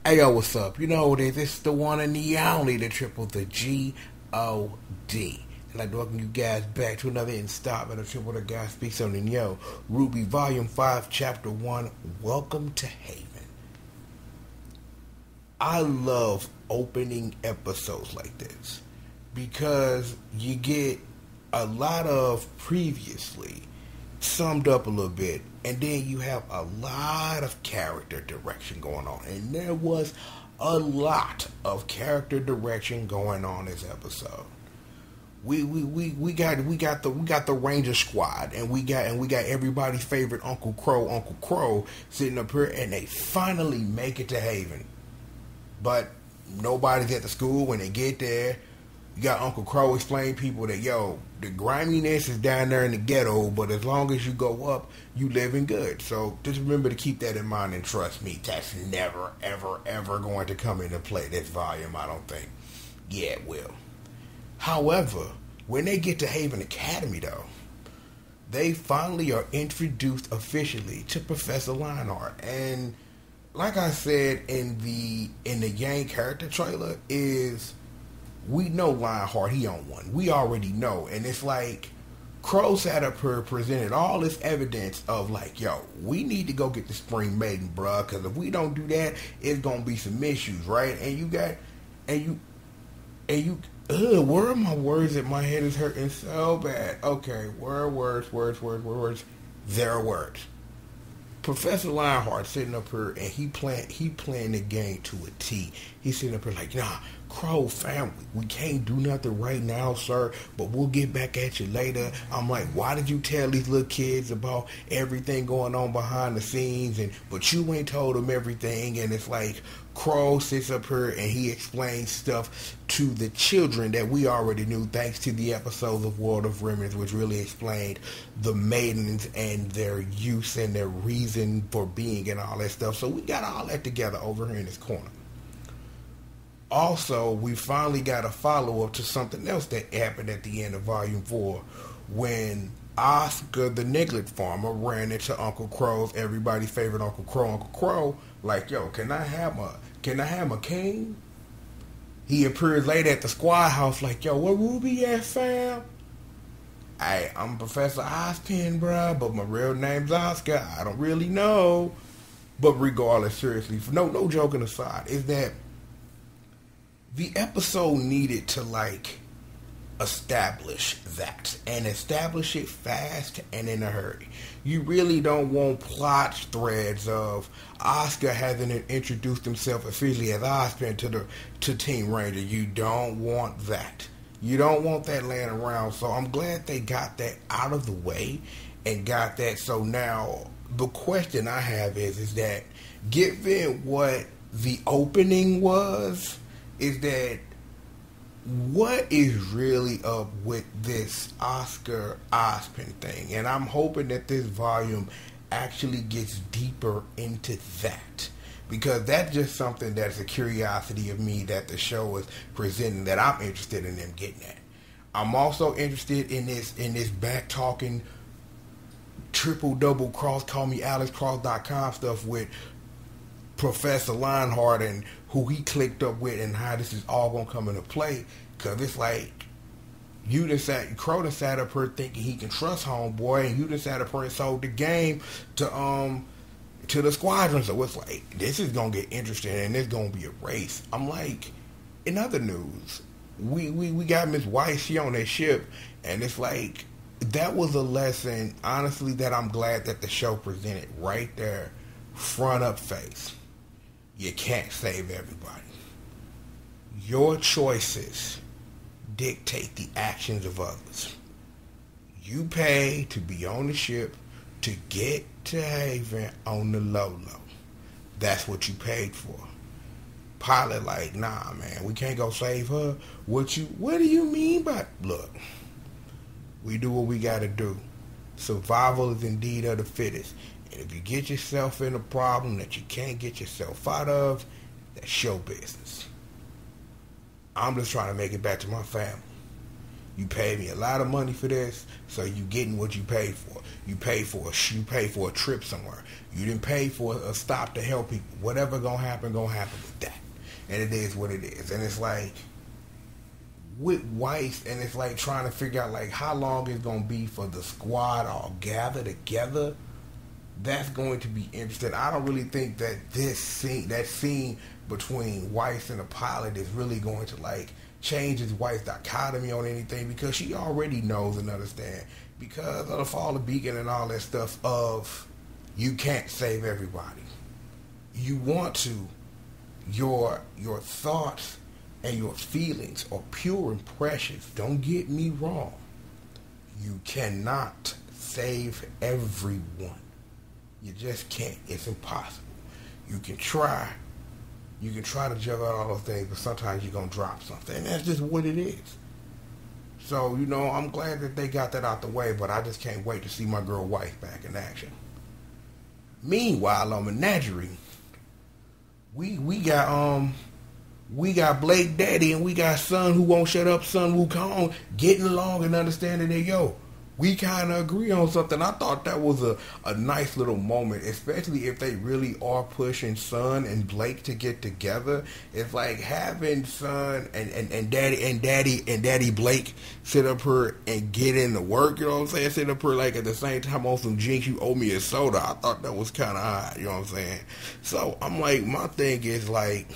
Hey yo, what's up? You know what it is? It's the one and the only, the triple, the G.O.D. And I'd welcome you guys back to another installment of Triple the Guy Speaks on the RWBY Volume 5, Chapter 1, Welcome to Haven. I love opening episodes like this because you get a lot of previously summed up a little bit, and then you have a lot of character direction going on, and there was a lot of character direction going on this episode. We got the Ranger Squad, and we got everybody's favorite Uncle Crow sitting up here, and they finally make it to Haven, but nobody's at the school. When they get there, you got Uncle Crow explain people that, yo, the griminess is down there in the ghetto, but as long as you go up, you living good. So just remember to keep that in mind, and trust me, that's never, ever, ever going to come into play this volume, I don't think. Yeah, it will. However, when they get to Haven Academy, though, they finally are introduced officially to Professor Lionheart. And like I said in the Yang character trailer, is we know Lionheart, he on one. We already know. And it's like, Crow sat up here, presented all this evidence of like, yo, we need to go get the Spring Maiden, bruh, because if we don't do that, it's going to be some issues, right? And you got, where are my words that my head is hurting so bad? Okay, words. There are words. Professor Lionheart sitting up here, and he playing the game to a T. He's sitting up here like, nah, Crow family, we can't do nothing right now, sir, but we'll get back at you later. I'm like, why did you tell these little kids about everything going on behind the scenes, but you ain't told them everything? And it's like, Crow sits up here and he explains stuff to the children that we already knew, thanks to the episodes of World of Remnants, which really explained the maidens and their use and their reason for being and all that stuff. So we got all that together over here in this corner. Also, we finally got a follow-up to something else that happened at the end of Volume 4 when Oscar, the Niglet farmer, ran into Uncle Crow's, everybody's favorite Uncle Crow. Uncle Crow, like, yo, can I have a cane? He appears later at the squad house like, yo, where Ruby at, fam? Hey, I'm Professor Ozpin, bruh, but my real name's Oscar. I don't really know. But regardless, seriously, no joking aside, is that the episode needed to, like, establish that, and establish it fast and in a hurry. You really don't want plot threads of Oscar having introduced himself officially as Ozpin to Team Ranger. You don't want that. You don't want that laying around. So I'm glad they got that out of the way and got that. So now the question I have is that, given what the opening was, is that what is really up with this Oscar Ozpin thing? And I'm hoping that this volume actually gets deeper into that, because that's just something that's a curiosity of me that the show is presenting that I'm interested in them getting at. I'm also interested in this back talking triple double cross, call me AlexCross.com stuff with Professor Lionheart and who he clicked up with, and how this is all gonna come into play. Cause it's like, Crow done sat up here thinking he can trust homeboy, and you done sat up here and sold the game to the squadron. So it's like, this is gonna get interesting, and it's gonna be a race. I'm like, in other news, we got Miss White, she on that ship, and it's like, that was a lesson, honestly, that I'm glad that the show presented right there, front up face. You can't save everybody. Your choices dictate the actions of others. You pay to be on the ship to get to Haven on the low. That's what you paid for. Pilot like, nah, man, we can't go save her. What do you mean by? Look, we do what we gotta do. Survival is indeed of the fittest. And if you get yourself in a problem that you can't get yourself out of, that's your business. I'm just trying to make it back to my family. You paid me a lot of money for this, so you getting what you paid for. You paid for a trip somewhere. You didn't pay for a stop to help people. Whatever gonna happen with that. And it is what it is. And it's like with Weiss, and it's like trying to figure out like how long it's gonna be for the squad all gather together. That's going to be interesting. I don't really think that that scene between Weiss and the pilot is really going to like changes Weiss' dichotomy on anything, because she already knows and understands, because of the fall of Beacon and all that stuff of you can't save everybody. You want to, your thoughts and your feelings are pure and precious. Don't get me wrong. You cannot save everyone. You just can't. It's impossible. You can try. You can try to juggle all those things, but sometimes you're going to drop something. And that's just what it is. So, I'm glad that they got that out the way, but I just can't wait to see my girl Weiss back in action. Meanwhile, on Menagerie, we got Blake Daddy and we got Son Who Won't Shut Up, Sun Wukong getting along and understanding that, we kind of agree on something. I thought that was a nice little moment, especially if they really are pushing Son and Blake to get together. It's like having Son and Daddy Blake sit up here and get into work, you know what I'm saying? Sit up here like at the same time on some Jinx, you owe me a soda. I thought that was kind of odd, you know what I'm saying? So I'm like, my thing is like,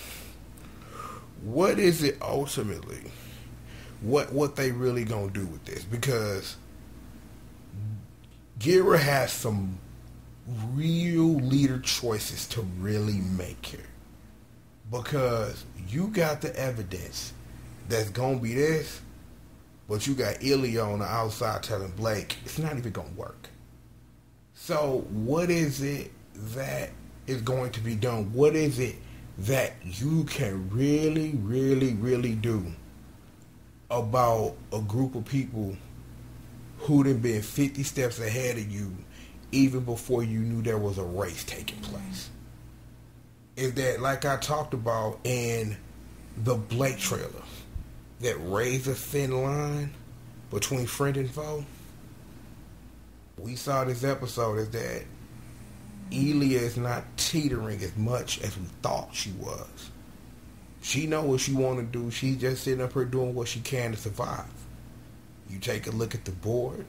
what is it ultimately? What they really gonna do with this? Because Gira has some real leader choices to really make here. Because you got the evidence that's going to be this, but you got Ilya on the outside telling Blake it's not even going to work. So what is it that is going to be done? What is it that you can really, really, really do about a group of people who done been 50 steps ahead of you even before you knew there was a race taking place? Is that, like I talked about in the Blake trailer, that razor thin line between friend and foe? We saw this episode is that Ilya is not teetering as much as we thought she was. She know what she want to do. She's just sitting up here doing what she can to survive. You take a look at the board,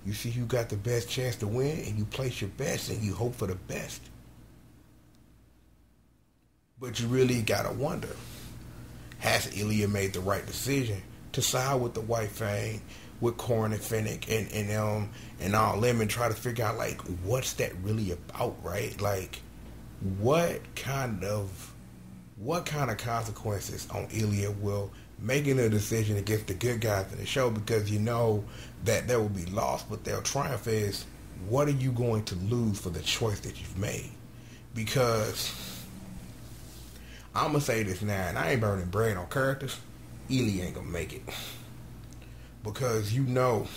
you see who got the best chance to win, and you place your best and you hope for the best. But you really gotta wonder, has Ilya made the right decision to side with the White Fang, with Korn and Fennec and all them, and try to figure out like what's that really about, right? Like what kind of consequences on Ilya will making a decision against the good guys in the show, because you know that there will be loss, but their triumph is, what are you going to lose for the choice that you've made? Because I'm going to say this now, and I ain't burning bread on characters, Ilya ain't going to make it. Because you know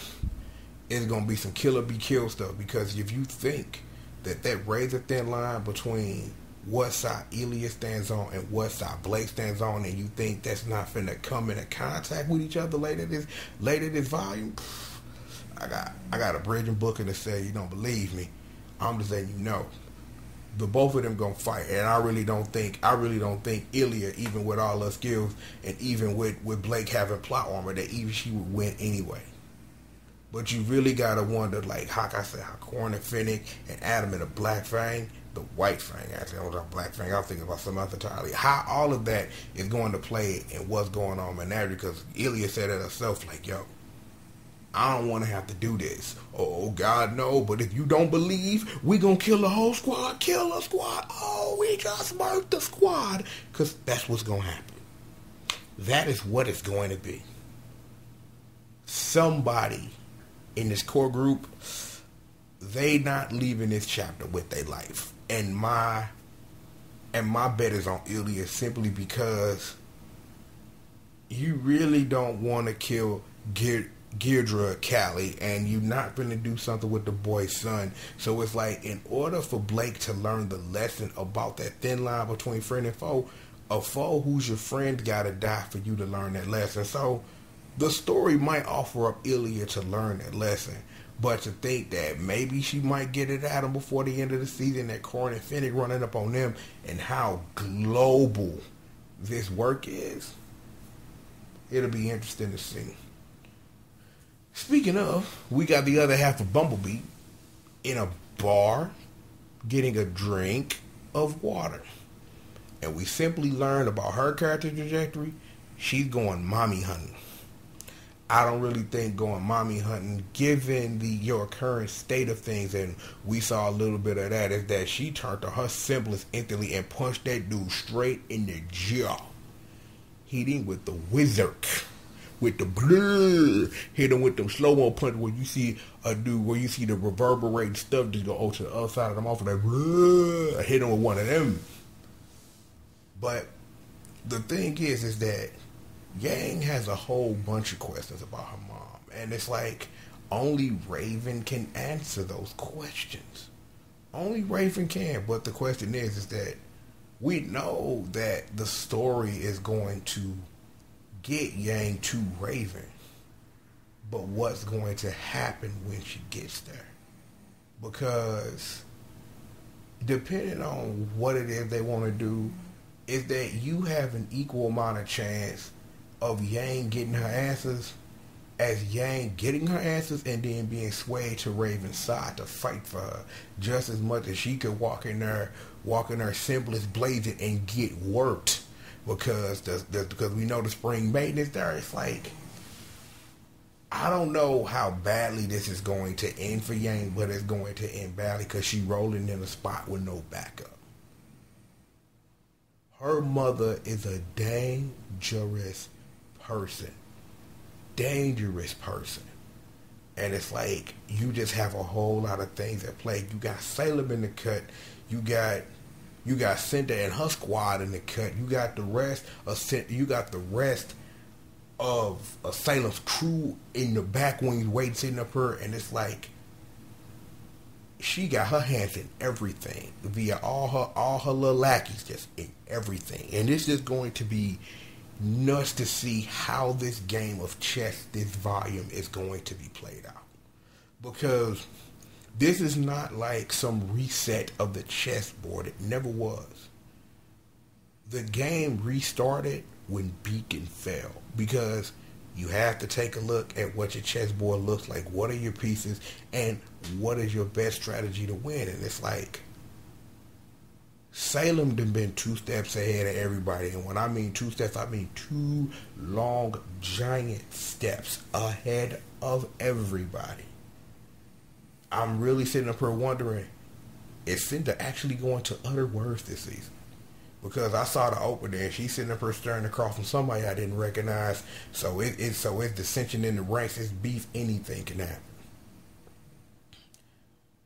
it's going to be some killer be killed stuff, because if you think that razor thin line between what side Ilya stands on and what side Blake stands on, and you think that's not finna come into contact with each other later this volume, I got a bridging booking to say, you don't believe me. I'm just letting you know. The both of them gonna fight, and I really don't think Ilya, even with all her skills and even with Blake having plot armor, that even she would win anyway. But you really gotta wonder, like how I said, how Korn and Fennec and Adam and the Black Fang, the White Fang, actually, I was on Black Fang, I was thinking about something else entirely. How all of that is going to play and what's going on in Menagerie, because Ilya said it herself, like, yo, I don't want to have to do this. Oh, God, no, but if you don't believe, we gonna kill the whole squad, kill the squad. Oh, we just murked the squad. Because that's what's gonna happen. That is what it's going to be. Somebody in this core group, they not leaving this chapter with their life. And my bet is on Ilya, simply because you really don't want to kill Deirdre Callie, and you're not going to do something with the boy's son. So it's like, in order for Blake to learn the lesson about that thin line between friend and foe, a foe who's your friend got to die for you to learn that lesson. So the story might offer up Ilya to learn that lesson. But to think that maybe she might get it at him before the end of the season, that Korn and Finnick running up on them, and how global this work is, it'll be interesting to see. Speaking of, we got the other half of Bumblebee in a bar getting a drink of water. And we simply learned about her character trajectory. She's going mommy hunting. I don't really think going mommy hunting, given your current state of things, and we saw a little bit of that, is that she turned to her simplest instantly and punched that dude straight in the jaw. Hit him with the wizard, with the blood. Hit him with them slow-mo punch where you see a dude, where you see the reverberating stuff just go over to the other side of the mouth, and that blood. Hit him with one of them. But the thing is that Yang has a whole bunch of questions about her mom. And it's like, only Raven can answer those questions. Only Raven can. But the question is that we know that the story is going to get Yang to Raven. But what's going to happen when she gets there? Because depending on what it is they want to do, is that you have an equal amount of chance of Yang getting her answers as Yang getting her answers and then being swayed to Raven's side to fight for her, just as much as she could walk in her simplest blazing and get worked because we know the spring maiden is there. It's like, I don't know how badly this is going to end for Yang, but it's going to end badly because she's rolling in a spot with no backup. Her mother is a dangerous person. And it's like, you just have a whole lot of things at play. You got Salem in the cut. You got Cinta and her squad in the cut. You got the rest of Salem's crew in the back wings waiting, sitting up her, and it's like, she got her hands in everything via all her little lackeys, just in everything. And it's just going to be nuts to see how this game of chess, this volume, is going to be played out. Because this is not like some reset of the chessboard. It never was. The game restarted when Beacon fell. Because you have to take a look at what your chessboard looks like. What are your pieces? And what is your best strategy to win? And it's like, Salem done been 2 steps ahead of everybody. And when I mean 2 steps, I mean 2 long, giant steps ahead of everybody. I'm really sitting up here wondering, is Cinta actually going to utter words this season? Because I saw the opener and she's sitting up here staring across from somebody I didn't recognize. So it's dissension in the ranks. It's beef. Anything can happen.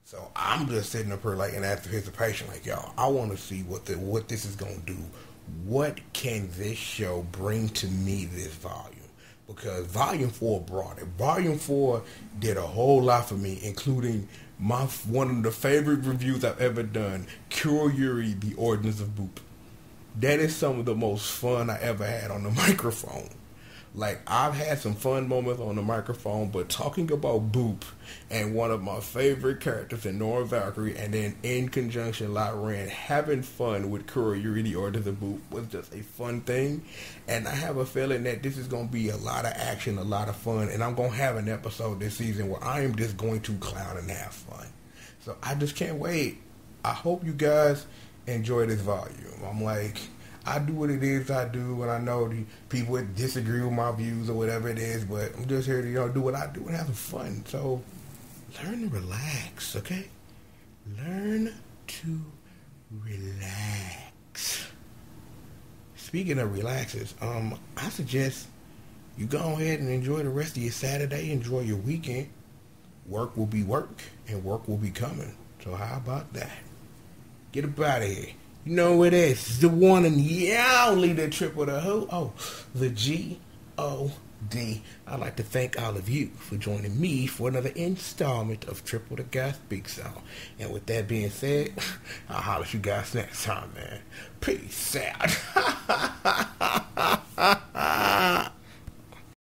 So I'm just sitting up here like in anticipation, like, y'all, I want to see what this is going to do. What can this show bring to me this volume? Because Volume 4 brought it. Volume 4 did a whole lot for me, including one of the favorite reviews I've ever done, Kyori, The Origins of Boop. That is some of the most fun I ever had on the microphone. Like, I've had some fun moments on the microphone, but talking about Boop and one of my favorite characters in Nora Valkyrie, and then in conjunction Lauren, having fun with Kyori, The Origins of Boop, was just a fun thing. And I have a feeling that this is going to be a lot of action, a lot of fun, and I'm going to have an episode this season where I am just going to clown and have fun. So I just can't wait. I hope you guys enjoy this volume. I'm like, I do what it is I do, and I know the people would disagree with my views or whatever it is, but I'm just here to do what I do and have some fun. So learn to relax, okay? Learn to relax. Speaking of relaxes, I suggest you go ahead and enjoy the rest of your Saturday, enjoy your weekend. Work will be work, and work will be coming. So how about that? Get up out of here. You know what it is. It's the one and only, the triple the who? Oh, the G.O.D. I'd like to thank all of you for joining me for another installment of Triple the Guy Speaks Out. And with that being said, I'll holler at you guys next time, man. Peace out.